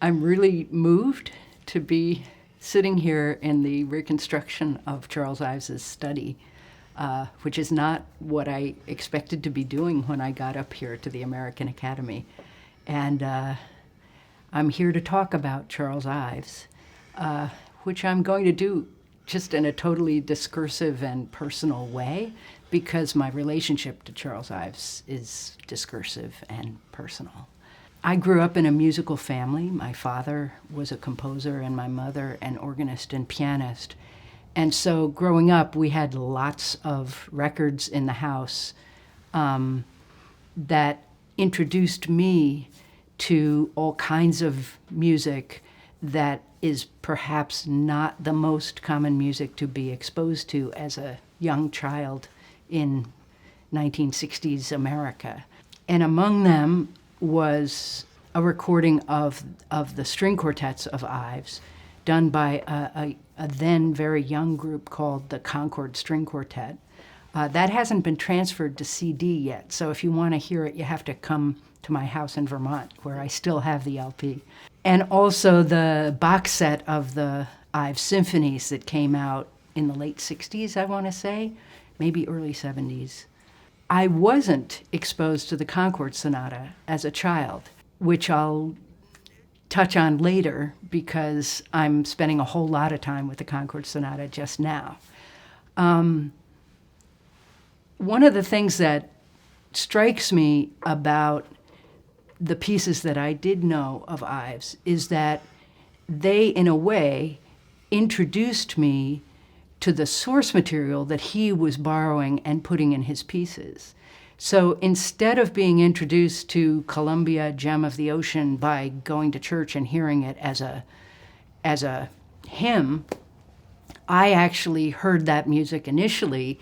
I'm really moved to be sitting here in the reconstruction of Charles Ives's study, which is not what I expected to be doing when I got up here to the American Academy. And I'm here to talk about Charles Ives, which I'm going to do just in a totally discursive and personal way, because my relationship to Charles Ives is discursive and personal. I grew up in a musical family. My father was a composer and my mother an organist and pianist. And so growing up, we had lots of records in the house that introduced me to all kinds of music that is perhaps not the most common music to be exposed to as a young child in 1960s America. And among them was a recording of the string quartets of Ives done by a then very young group called the Concord String Quartet. That hasn't been transferred to CD yet, so if you want to hear it, you have to come to my house in Vermont, where I still have the LP. And also the box set of the Ives symphonies that came out in the late 60s, I want to say, maybe early 70s. I wasn't exposed to the Concord Sonata as a child, which I'll touch on later because I'm spending a whole lot of time with the Concord Sonata just now. One of the things that strikes me about the pieces that I did know of Ives is that they, in a way, introduced me to the source material that he was borrowing and putting in his pieces. So instead of being introduced to Columbia, Gem of the Ocean, by going to church and hearing it as a hymn, I actually heard that music initially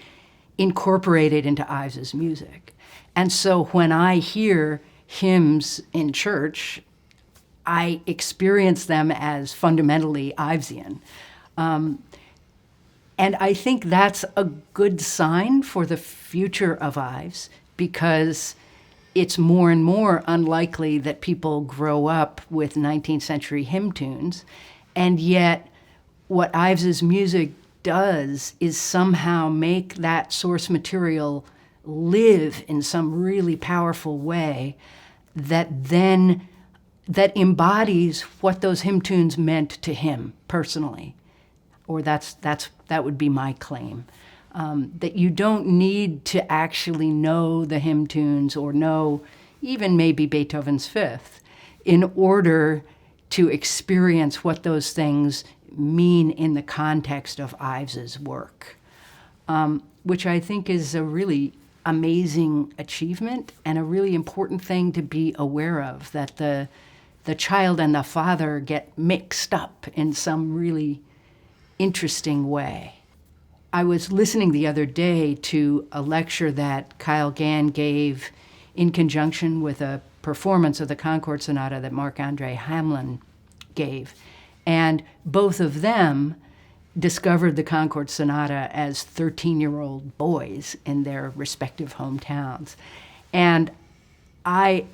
incorporated into Ives's music. And so when I hear hymns in church, I experience them as fundamentally Ivesian. And I think that's a good sign for the future of Ives, because it's more and more unlikely that people grow up with 19th century hymn tunes. And yet what Ives's music does is somehow make that source material live in some really powerful way that embodies what those hymn tunes meant to him personally. Or that would be my claim. That you don't need to actually know the hymn tunes or know even maybe Beethoven's Fifth in order to experience what those things mean in the context of Ives's work, which I think is a really amazing achievement and a really important thing to be aware of, that the child and the father get mixed up in some really interesting way. I was listening the other day to a lecture that Kyle Gann gave in conjunction with a performance of the Concord Sonata that Marc-Andre Hamelin gave. And both of them discovered the Concord Sonata as 13-year-old boys in their respective hometowns. And I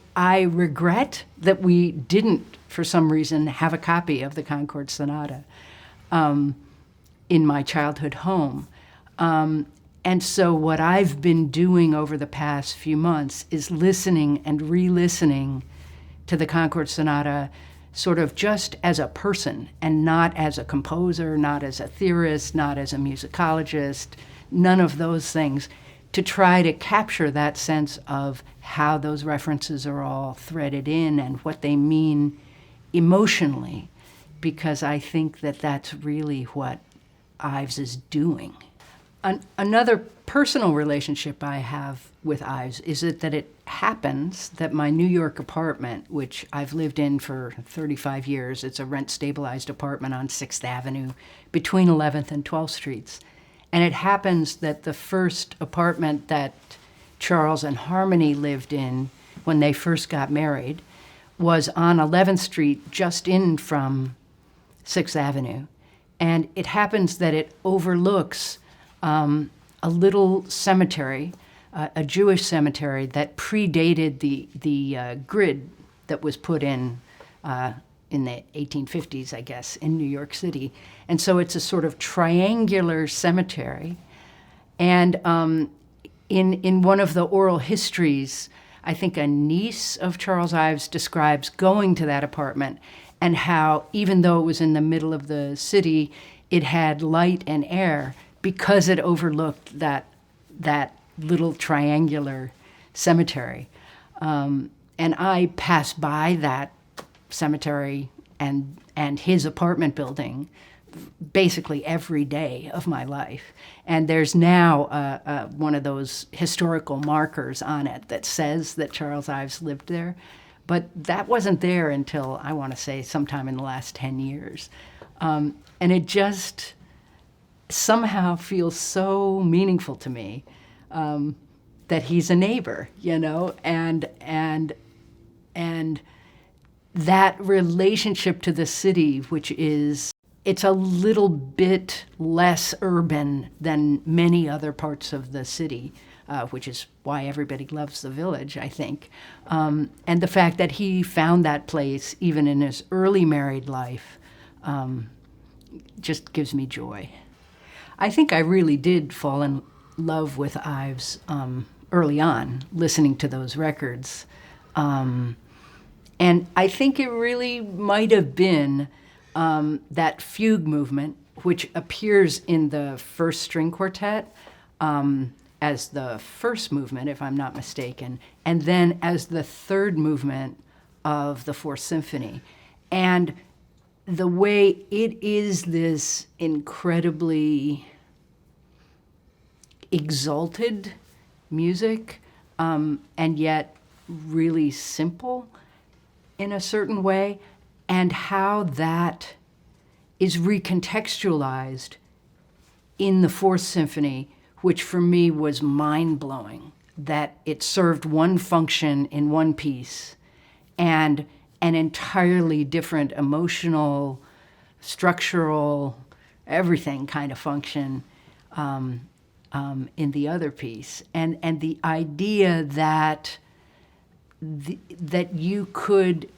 regret that we didn't, for some reason, have a copy of the Concord Sonata in my childhood home. And so what I've been doing over the past few months is listening and re-listening to the Concord Sonata sort of just as a person and not as a composer, not as a theorist, not as a musicologist, none of those things, to try to capture that sense of how those references are all threaded in and what they mean emotionally, because I think that that's really what Ives is doing. Another personal relationship I have with Ives is that it happens that my New York apartment, which I've lived in for 35 years, it's a rent-stabilized apartment on 6th Avenue between 11th and 12th Streets. And it happens that the first apartment that Charles and Harmony lived in when they first got married was on 11th Street, just in from 6th Avenue. And it happens that it overlooks a little cemetery, a Jewish cemetery that predated the grid that was put in in the 1850s, I guess, in New York City. And so it's a sort of triangular cemetery. And in one of the oral histories, I think a niece of Charles Ives describes going to that apartment and how, even though it was in the middle of the city, it had light and air because it overlooked that little triangular cemetery. And I passed by that cemetery and his apartment building basically every day of my life. And there's now one of those historical markers on it that says that Charles Ives lived there. But that wasn't there until, I want to say, sometime in the last 10 years. And it just somehow feels so meaningful to me that he's a neighbor, you know, and that relationship to the city, which is, it's a little bit less urban than many other parts of the city, which is why everybody loves the Village, I think. And the fact that he found that place, even in his early married life, just gives me joy. I think I really did fall in love with Ives early on, listening to those records. And I think it really might have been that fugue movement, which appears in the first string quartet as the first movement, if I'm not mistaken, and then as the third movement of the Fourth Symphony. And the way it is this incredibly exalted music, and yet really simple in a certain way, and how that is recontextualized in the Fourth Symphony, which for me was mind-blowing, that it served one function in one piece and an entirely different emotional, structural, everything kind of function in the other piece. And the idea that that you could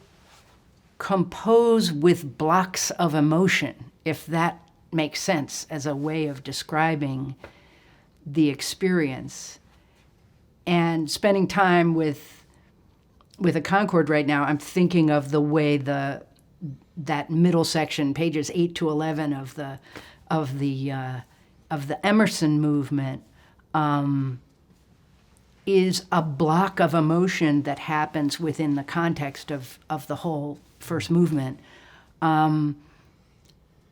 compose with blocks of emotion, if that makes sense as a way of describing the experience. And spending time with a Concord right now, I'm thinking of the way that middle section, pages 8 to 11 of the Emerson movement, is a block of emotion that happens within the context of the whole first movement. And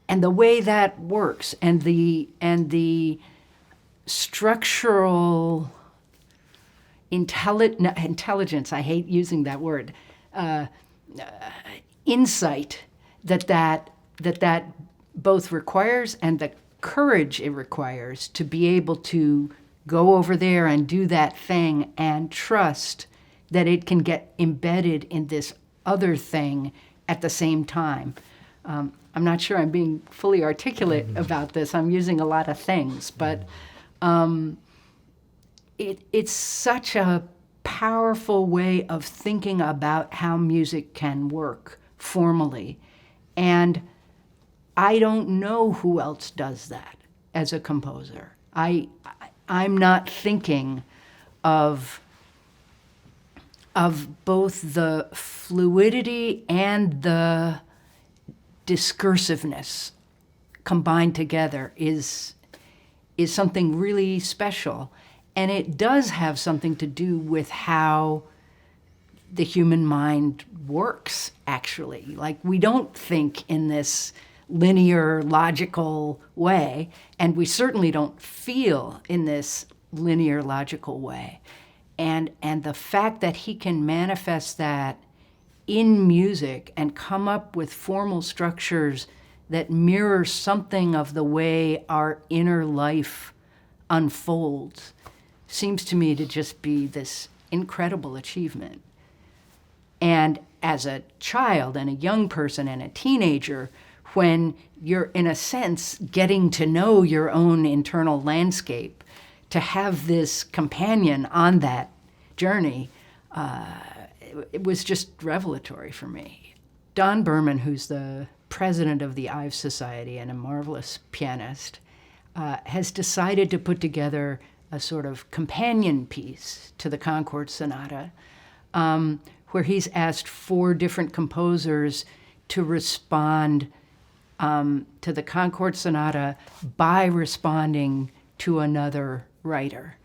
the way that works, and the structural intelligence, I hate using that word, insight that both requires, and the courage it requires to be able to go over there and do that thing and trust that it can get embedded in this other thing at the same time. I'm not sure I'm being fully articulate about this. I'm using a lot of things, but it's such a powerful way of thinking about how music can work formally. And I don't know who else does that as a composer. I'm not thinking of both the fluidity and the discursiveness combined together is something really special. And it does have something to do with how the human mind works, actually. Like, we don't think in this linear, logical way, and we certainly don't feel in this linear, logical way. And the fact that he can manifest that in music and come up with formal structures that mirror something of the way our inner life unfolds seems to me to just be this incredible achievement. And as a child and a young person and a teenager, when you're, in a sense, getting to know your own internal landscape, to have this companion on that journey, it was just revelatory for me. Don Berman, who's the president of the Ives Society and a marvelous pianist, has decided to put together a sort of companion piece to the Concord Sonata, where he's asked 4 different composers to respond to the Concord Sonata by responding to another writer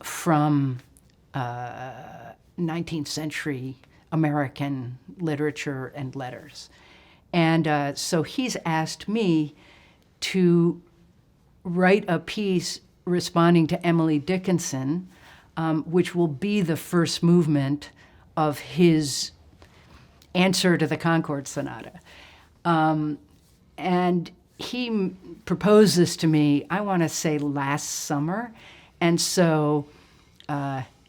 from 19th century American literature and letters. And so he's asked me to write a piece responding to Emily Dickinson, which will be the first movement of his answer to the Concord Sonata. And he proposed this to me, I want to say last summer. And so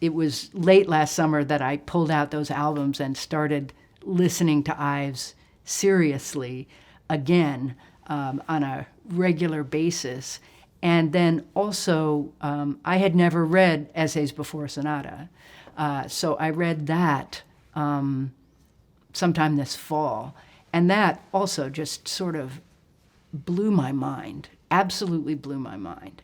it was late last summer that I pulled out those albums and started listening to Ives seriously again on a regular basis. And then also, I had never read Essays Before a Sonata. So I read that sometime this fall. And that also just sort of blew my mind, absolutely blew my mind.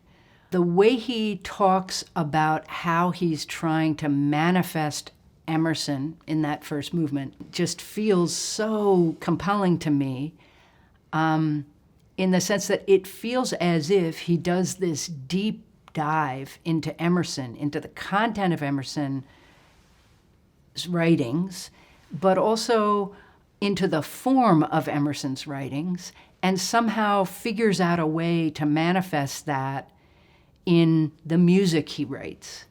The way he talks about how he's trying to manifest Emerson in that first movement just feels so compelling to me, in the sense that it feels as if he does this deep dive into Emerson, into the content of Emerson's writings, but also into the form of Emerson's writings, and somehow figures out a way to manifest that in the music he writes.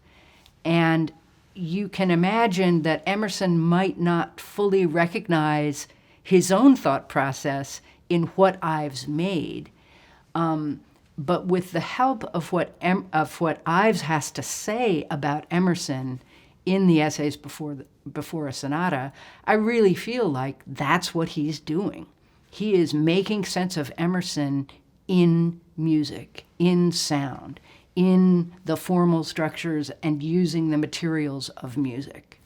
And you can imagine that Emerson might not fully recognize his own thought process in what Ives made, but with the help of what Ives has to say about Emerson in the Essays Before a Sonata, I really feel like that's what he's doing. He is making sense of Emerson in music, in sound, in the formal structures and using the materials of music.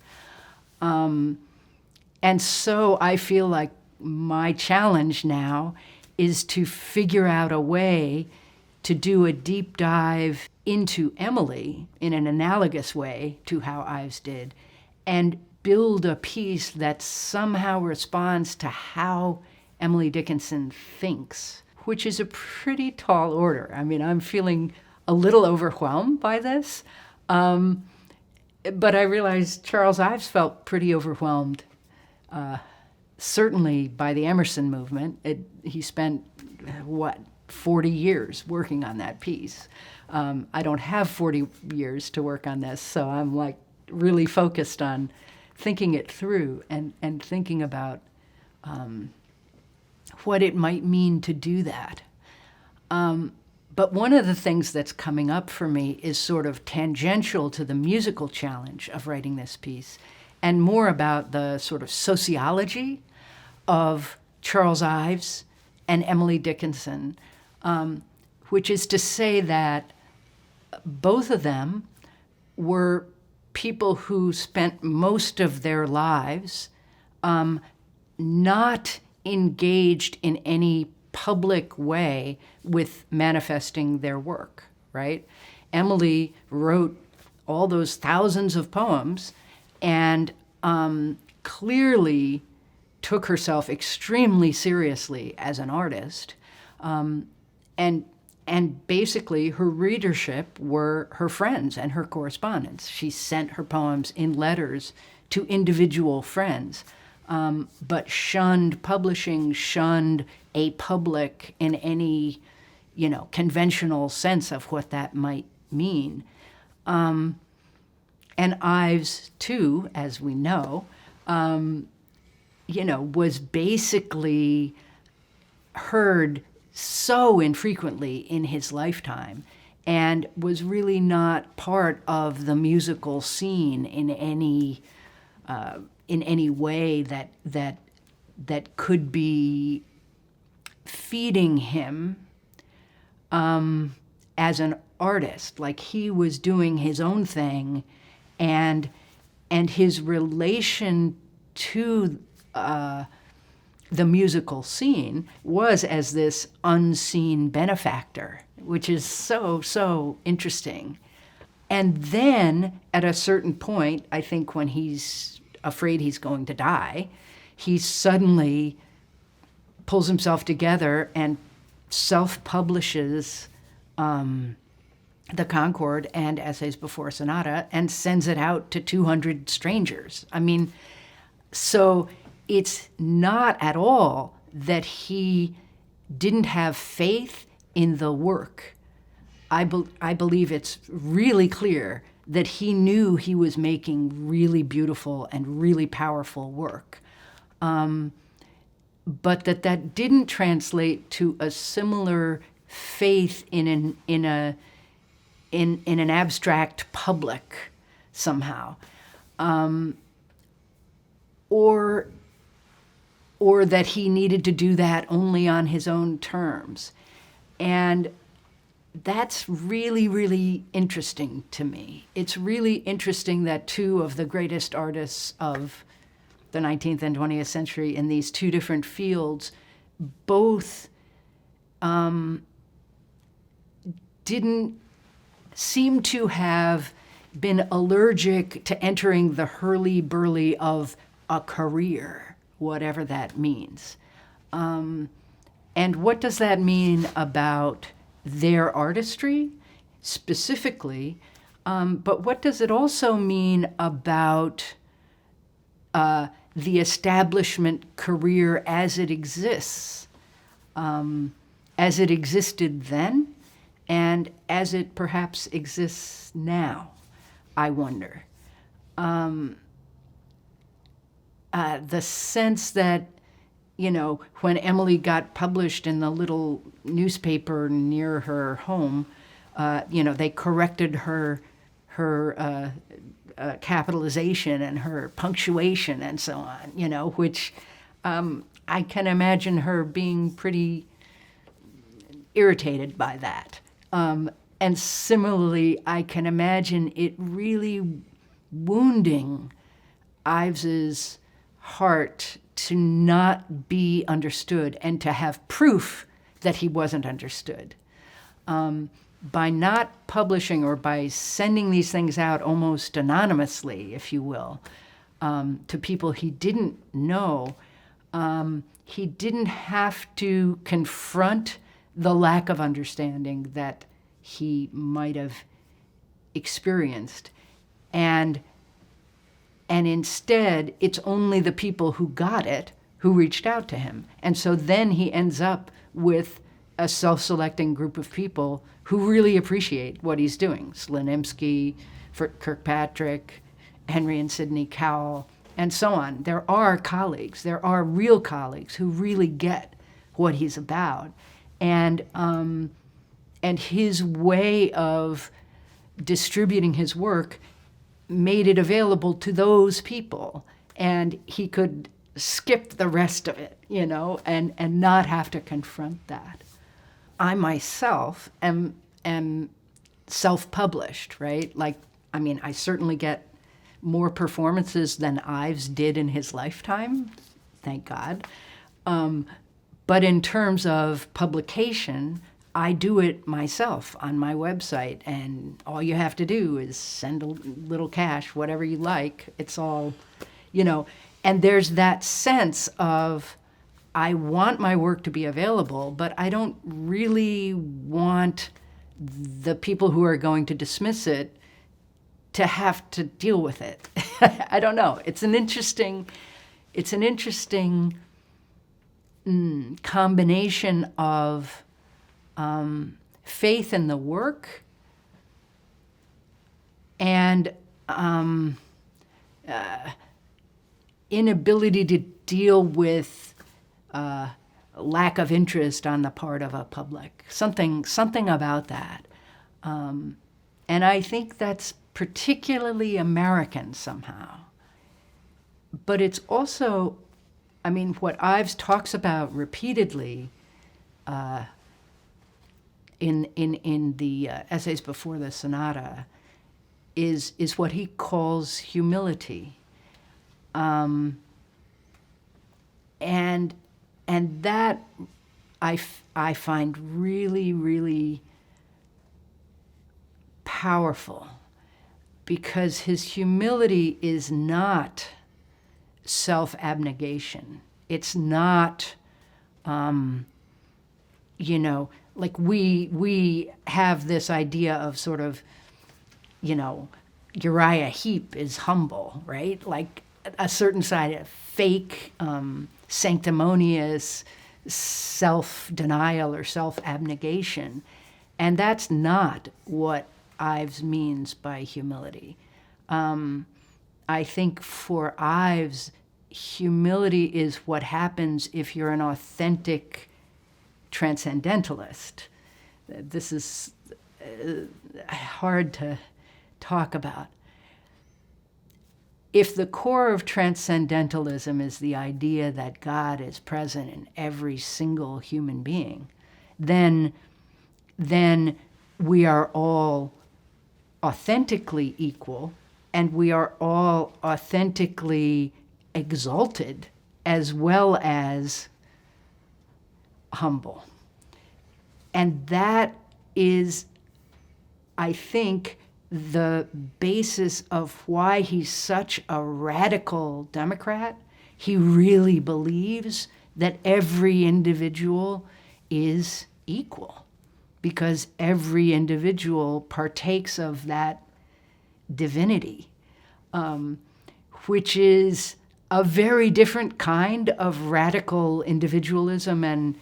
And so I feel like my challenge now is to figure out a way to do a deep dive into Emily in an analogous way to how Ives did, and build a piece that somehow responds to how Emily Dickinson thinks, which is a pretty tall order. I mean, I'm feeling a little overwhelmed by this, but I realized Charles Ives felt pretty overwhelmed, certainly by the Emerson movement. He spent, 40 years working on that piece. I don't have 40 years to work on this, so I'm like really focused on thinking it through and thinking about what it might mean to do that. But one of the things that's coming up for me is sort of tangential to the musical challenge of writing this piece, and more about the sort of sociology of Charles Ives and Emily Dickinson, which is to say that both of them were people who spent most of their lives not engaged in any public way with manifesting their work, right? Emily wrote all those thousands of poems and clearly took herself extremely seriously as an artist. And basically her readership were her friends and her correspondents. She sent her poems in letters to individual friends, but shunned publishing, shunned a public in any, conventional sense of what that might mean. And Ives, too, as we know, was basically heard so infrequently in his lifetime, and was really not part of the musical scene in any way that could be feeding him as an artist. Like, he was doing his own thing, and his relation to the musical scene was as this unseen benefactor, which is so, so interesting. And then at a certain point, I think when he's afraid he's going to die, he suddenly pulls himself together and self-publishes the Concord and Essays Before Sonata and sends it out to 200 strangers. I mean, so it's not at all that he didn't have faith in the work. I believe it's really clear that he knew he was making really beautiful and really powerful work, but that didn't translate to a similar faith in an abstract public somehow, or that he needed to do that only on his own terms. And that's really, really interesting to me. It's really interesting that two of the greatest artists of the 19th and 20th century in these two different fields both didn't seem to have been allergic to entering the hurly-burly of a career, whatever that means. And what does that mean about their artistry specifically, but what does it also mean about the establishment career as it exists, as it existed then, and as it perhaps exists now, I wonder. The sense that, you know, when Emily got published in the little newspaper near her home, you know, they corrected her capitalization and her punctuation and so on, you know, which I can imagine her being pretty irritated by that. And similarly, I can imagine it really wounding Ives's heart to not be understood and to have proof that he wasn't understood. By not publishing or by sending these things out almost anonymously, if you will, to people he didn't know, he didn't have to confront the lack of understanding that he might have experienced. And instead, it's only the people who got it who reached out to him. And so then he ends up with a self-selecting group of people who really appreciate what he's doing. Slonimsky, Kirkpatrick, Henry and Sidney Cowell, and so on. There are colleagues, there are real colleagues who really get what he's about. And his way of distributing his work made it available to those people, and he could skip the rest of it, you know, and not have to confront that. I myself am self-published, right? Like, I mean, I certainly get more performances than Ives did in his lifetime, thank God. But in terms of publication, I do it myself on my website, and all you have to do is send a little cash, whatever you like. It's all, you know, and there's that sense of, I want my work to be available, but I don't really want the people who are going to dismiss it to have to deal with it. I don't know. It's an interesting combination of faith in the work and inability to deal with lack of interest on the part of a public. Something about that. And I think that's particularly American somehow. But it's also, I mean, what Ives talks about repeatedly in the essays before the sonata is what he calls humility. And And that I find really, really powerful, because his humility is not self-abnegation. It's not, like we have this idea of sort of, Uriah Heep is humble, right? Like a certain side of fake, sanctimonious self-denial or self-abnegation. And that's not what Ives means by humility. I think for Ives, humility is what happens if you're an authentic transcendentalist. This is hard to talk about. If the core of transcendentalism is the idea that God is present in every single human being, then we are all authentically equal, and we are all authentically exalted as well as humble. And that is, I think, the basis of why he's such a radical Democrat. He really believes that every individual is equal, because every individual partakes of that divinity, which is a very different kind of radical individualism and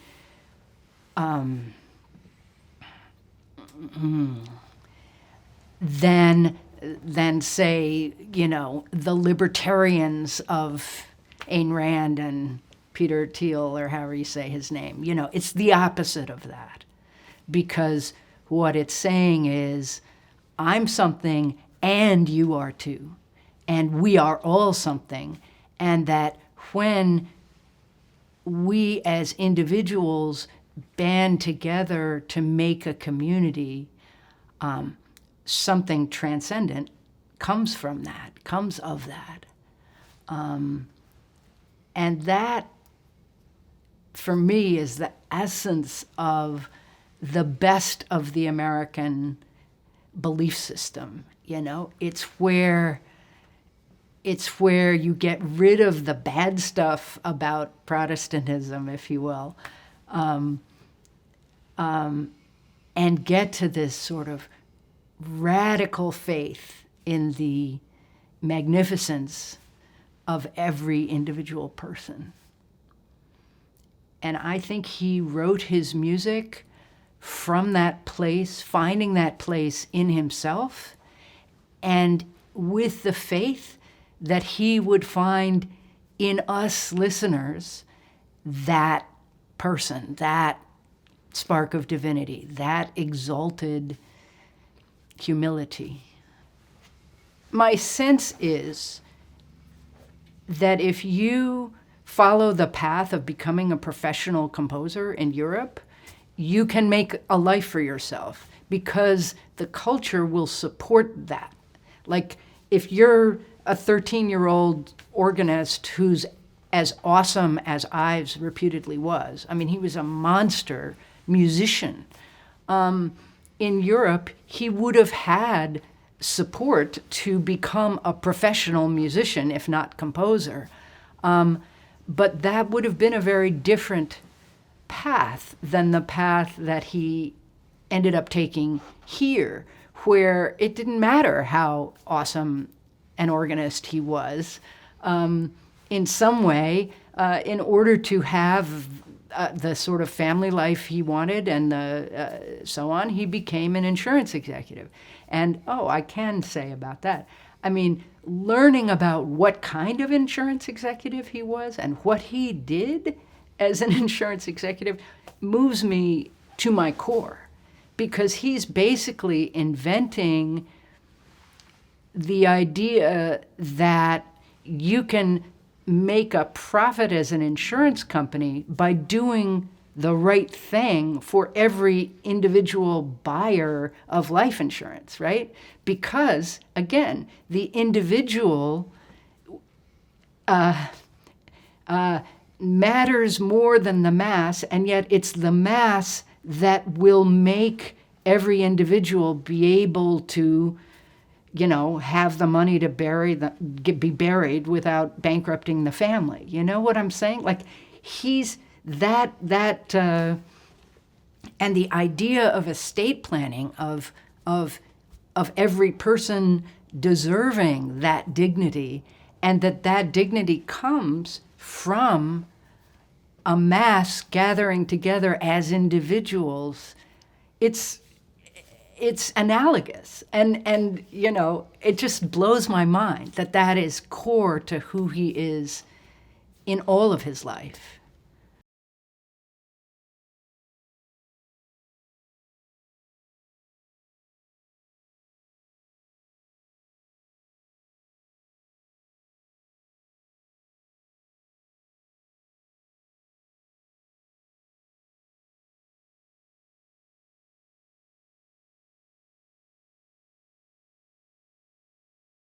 than say, the libertarians of Ayn Rand and Peter Thiel, or however you say his name. It's the opposite of that, because what it's saying is, I'm something and you are too, and we are all something, and that when we as individuals band together to make a community, something transcendent comes from that, comes of that. And that, for me, is the essence of the best of the American belief system. It's where you get rid of the bad stuff about Protestantism, if you will, and get to this sort of radical faith in the magnificence of every individual person. And I think he wrote his music from that place, finding that place in himself, and with the faith that he would find in us listeners that person, that spark of divinity, that exalted humility. My sense is that if you follow the path of becoming a professional composer in Europe, you can make a life for yourself, because the culture will support that. Like, if you're a 13-year-old organist who's as awesome as Ives reputedly was, he was a monster musician. In Europe, he would have had support to become a professional musician, if not composer. But that would have been a very different path than the path that he ended up taking here, where it didn't matter how awesome an organist he was. In some way, in order to have the sort of family life he wanted and so on, he became an insurance executive. And, I can say about that, learning about what kind of insurance executive he was and what he did as an insurance executive moves me to my core, because he's basically inventing the idea that you can make a profit as an insurance company by doing the right thing for every individual buyer of life insurance, right? Because, again, the individual matters more than the mass, and yet it's the mass that will make every individual be able to, have the money to be buried without bankrupting the family. You know what I'm saying? Like, he's and the idea of estate planning, of every person deserving that dignity, and that dignity comes from a mass gathering together as individuals. It's analogous, and it just blows my mind that is core to who he is in all of his life.